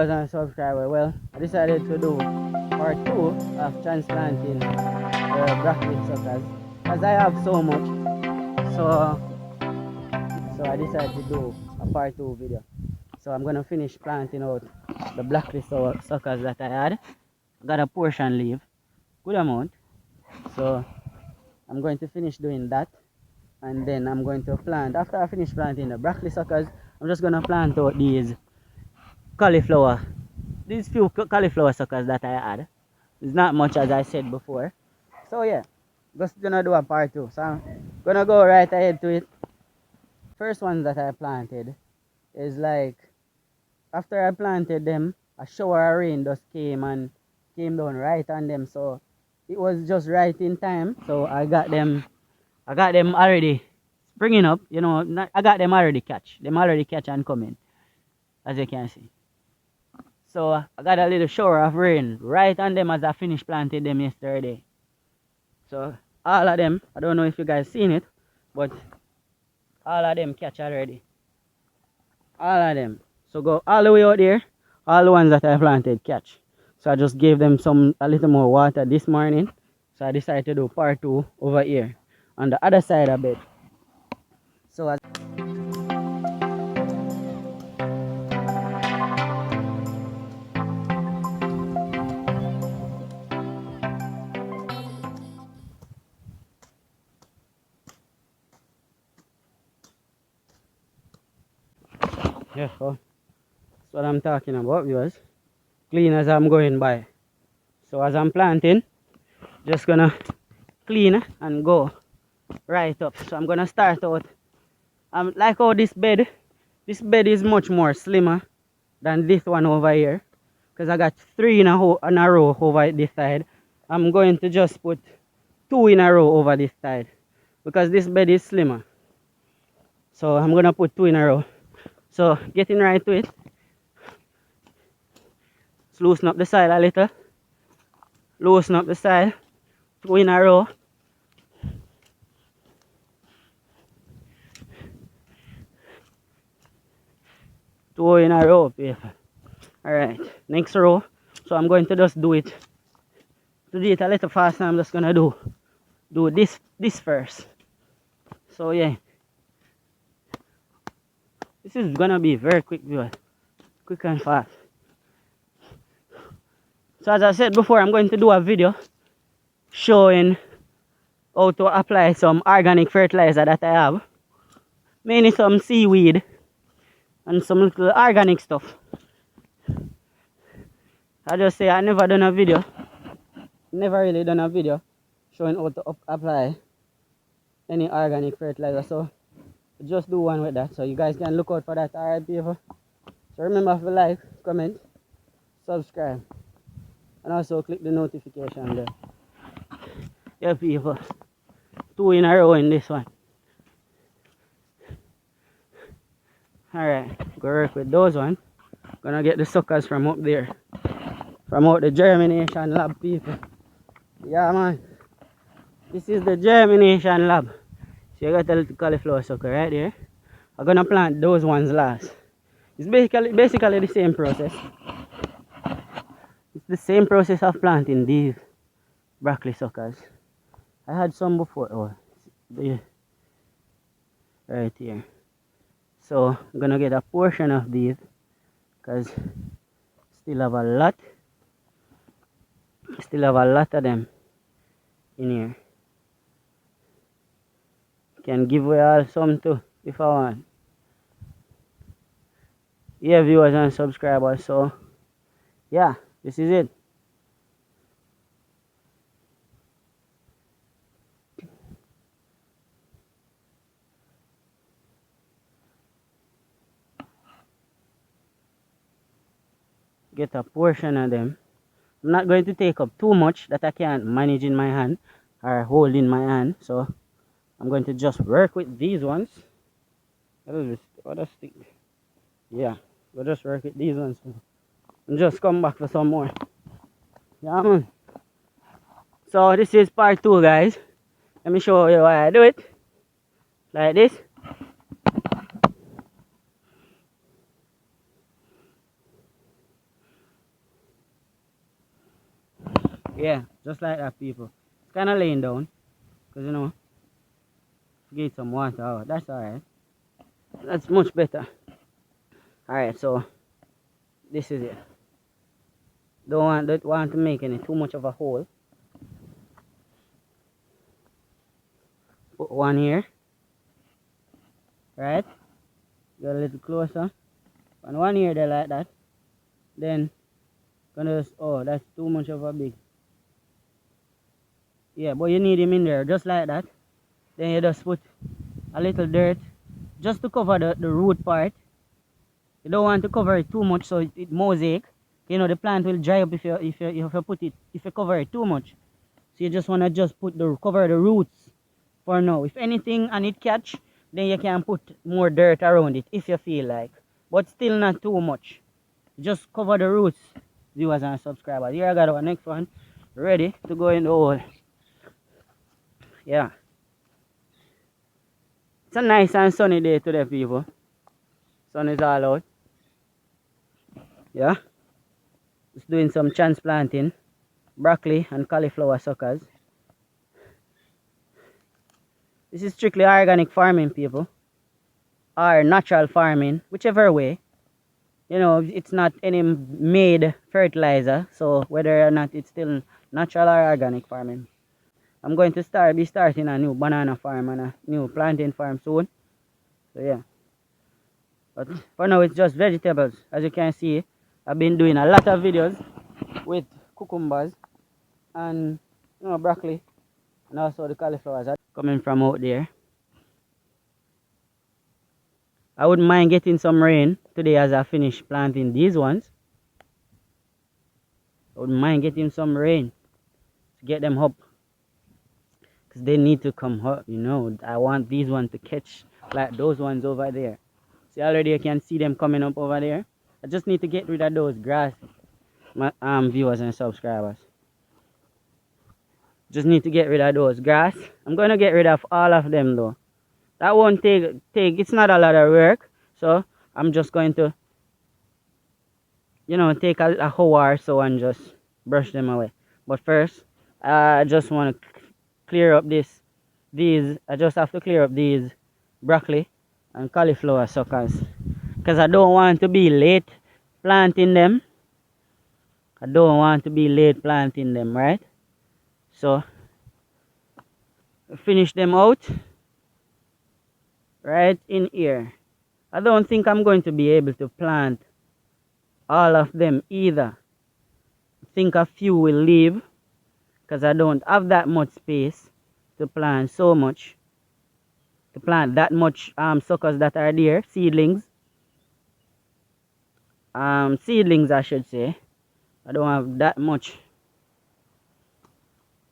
viewers and subscribers, well, I decided to do part 2 of transplanting the broccoli suckers because I have so much. So I decided to do a part 2 video. So I'm gonna finish planting out the broccoli suckers that I had. I got a portion leave, good amount. So I'm going to finish doing that, and then I'm going to plant. After I finish planting the broccoli suckers, I'm just gonna plant out these cauliflower. These few cauliflower suckers that I had. It's not much, as I said before. So yeah, just gonna do a part 2. So I'm gonna go right ahead to it. First ones that I planted is like, after I planted them, a shower of rain just came down right on them. So it was just right in time. So I got them already springing up, you know. I got them already catch and coming, as you can see. So I got a little shower of rain right on them as I finished planting them yesterday. So all of them, I don't know if you guys seen it, but all of them catch already. All of them. So go all the way out there, all the ones that I planted catch. So I just gave them a little more water this morning. So I decided to do part 2 over here on the other side of it. So as yeah, so that's what I'm talking about, viewers. Clean as I'm going by. So as I'm planting, just gonna clean and go right up. So I'm gonna start out. Like how this bed is much more slimmer than this one over here, because I got 3 in a row over this side. I'm going to just put 2 in a row over this side because this bed is slimmer. So I'm gonna put 2 in a row. So getting right to it, let's loosen up the side a little. Loosen up the side. 2 in a row. Two in a row, people. Alright, next row. So I'm going to just do it. To do it a little faster, I'm just gonna do this first. So yeah, this is gonna be very quick, viewers. Quick and fast. So as I said before, I'm going to do a video showing how to apply some organic fertilizer that I have. Mainly some seaweed and some little organic stuff. I just say I never really done a video showing how to apply any organic fertilizer. So just do one with that. So you guys can look out for that. Alright, people. So remember to like, comment, subscribe, and also click the notification bell. Yeah, people. 2 in a row in this one. Alright, go work with those ones. Gonna get the suckers from up there. From out the germination lab, people. Yeah, man. This is the germination lab. So you got a little cauliflower sucker right there. I'm gonna plant those ones last. It's basically the same process. It's the same process of planting these broccoli suckers. I had some before. Oh, right here. So I'm gonna get a portion of these because still have a lot of them in here. Can give away all some too if I want. Yeah, viewers and subscribers. So yeah, this is it. Get a portion of them. I'm not going to take up too much that I can't manage in my hand or hold in my hand. So I'm going to just work with these ones. What a stick. Yeah, we'll just work with these ones and just come back for some more. Yeah, man. So this is part 2, guys. Let me show you why I do it. Like this. Yeah, just like that, people. It's kind of laying down, because, you know, get some water out. That's alright. That's much better. Alright, so this is it. Don't want to make any too much of a hole. Put one here. Right? Go a little closer. And one here there like that. Then gonna just, oh, that's too much of a big. Yeah, but you need him in there just like that. Then you just put a little dirt just to cover the root part. You don't want to cover it too much so it mosaic. You know the plant will dry up if you cover it too much. So you just wanna just cover the roots for now. If anything and it catch, then you can put more dirt around it if you feel like. But still not too much. Just cover the roots, viewers and subscribers. Here I got our next one ready to go in the hole. Yeah. It's a nice and sunny day today, people. Sun is all out. Yeah. Just doing some transplanting. Broccoli and cauliflower suckers. This is strictly organic farming, people. Or natural farming, whichever way. You know, it's not any made fertilizer. So whether or not it's still natural or organic farming. I'm going to be starting a new banana farm and a new plantain farm soon. So yeah. But for now it's just vegetables. As you can see, I've been doing a lot of videos with cucumbers and, you know, broccoli and also the cauliflowers are coming from out there. I wouldn't mind getting some rain today as I finish planting these ones. I wouldn't mind getting some rain to get them up. Because they need to come up, you know. I want these ones to catch like those ones over there. See, already you can see them coming up over there. I just need to get rid of those grass, my viewers and subscribers. Just need to get rid of those grass. I'm going to get rid of all of them though. That won't take, it's not a lot of work. So I'm just going to, you know, take a hour or so and just brush them away. But first, I just want to clear up I just have to clear up these broccoli and cauliflower suckers. Because I don't want to be late planting them. I don't want to be late planting them, right? So, finish them out right in here. I don't think I'm going to be able to plant all of them either. I think a few will leave because I don't have that much space to plant so much. To plant that much suckers that are there, seedlings. Seedlings I should say. I don't have that much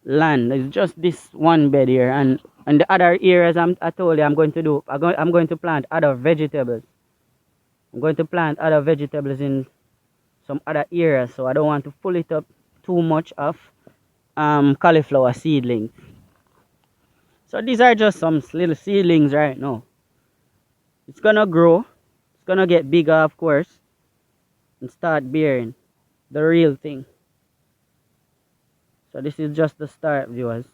land. It's just this one bed here, and the other areas I told you I'm going to do. I'm going to plant other vegetables. I'm going to plant other vegetables in some other areas, so I don't want to pull it up too much of cauliflower seedlings. So these are just some little seedlings right now. It's gonna grow. It's gonna get bigger, of course, and start bearing the real thing. So this is just the start, viewers.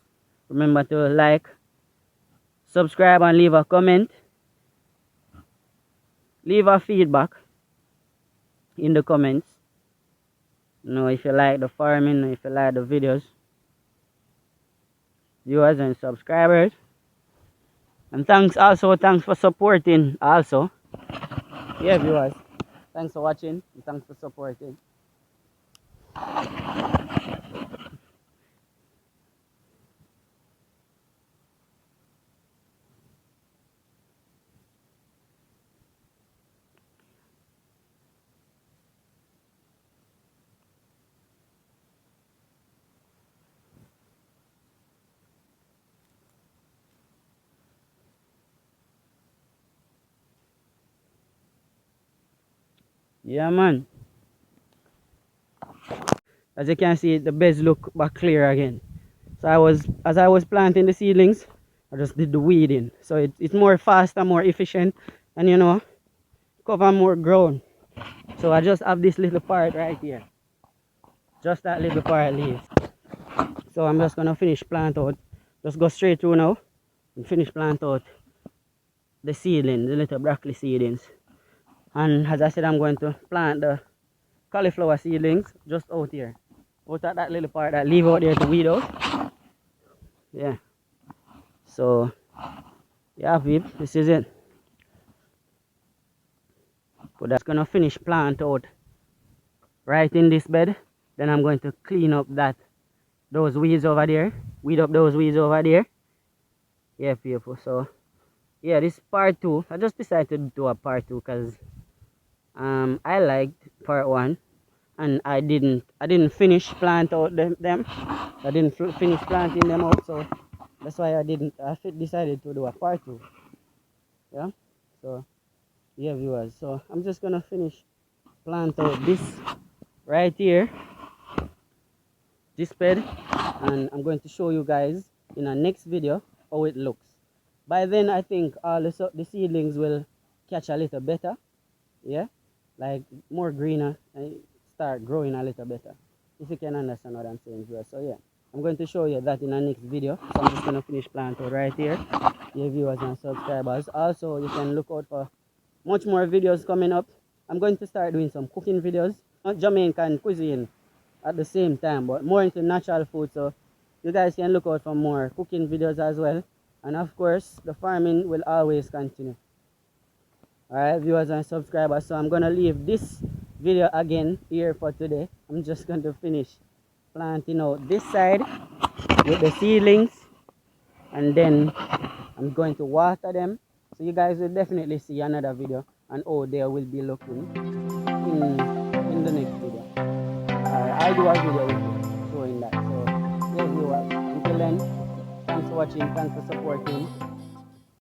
Remember to like, subscribe, and leave a comment. Leave a feedback in the comments. You know, if you like the farming, if you like the videos, viewers and subscribers. And thanks for supporting also. Yeah, viewers. Thanks for watching and thanks for supporting. Yeah, man. As you can see, the beds look back clear again. So as I was planting the seedlings, I just did the weeding. So it's more faster, more efficient, and, you know, cover more ground. So I just have this little part right here. Just that little part leaves. So I'm just gonna finish plant out. Just go straight through now and finish plant out the seedlings, the little broccoli seedlings. And as I said, I'm going to plant the cauliflower seedlings just out here. Out at that little part that leave out there to weed out. Yeah. So yeah, people, this is it. But that's gonna finish plant out right in this bed. Then I'm going to clean up those weeds over there. Weed up those weeds over there. Yeah, people. So yeah, this part two. I just decided to do a part two because I liked part one and I didn't finish plant out them. I didn't finish planting them out, so that's why I decided to do a part two. Yeah. So yeah, viewers. So I'm just gonna finish plant out this right here, this bed, and I'm going to show you guys in our next video how it looks. By then I think all the seedlings will catch a little better. Yeah, like more greener and start growing a little better, if you can understand what I'm saying here. So yeah, I'm going to show you that in our next video. So I'm just going to finish plant out right here. Your viewers and subscribers, also you can look out for much more videos coming up. I'm going to start doing some cooking videos, not Jamaican cuisine at the same time, but more into natural food. So you guys can look out for more cooking videos as well. And of course, the farming will always continue. Alright, viewers and subscribers, so I'm gonna leave this video again here for today. I'm just going to finish planting out this side with the seedlings, and then I'm going to water them. So you guys will definitely see another video and how they will be looking in the next video. I'll do a video with you showing that. So yeah, viewers, until then, thanks for watching, thanks for supporting.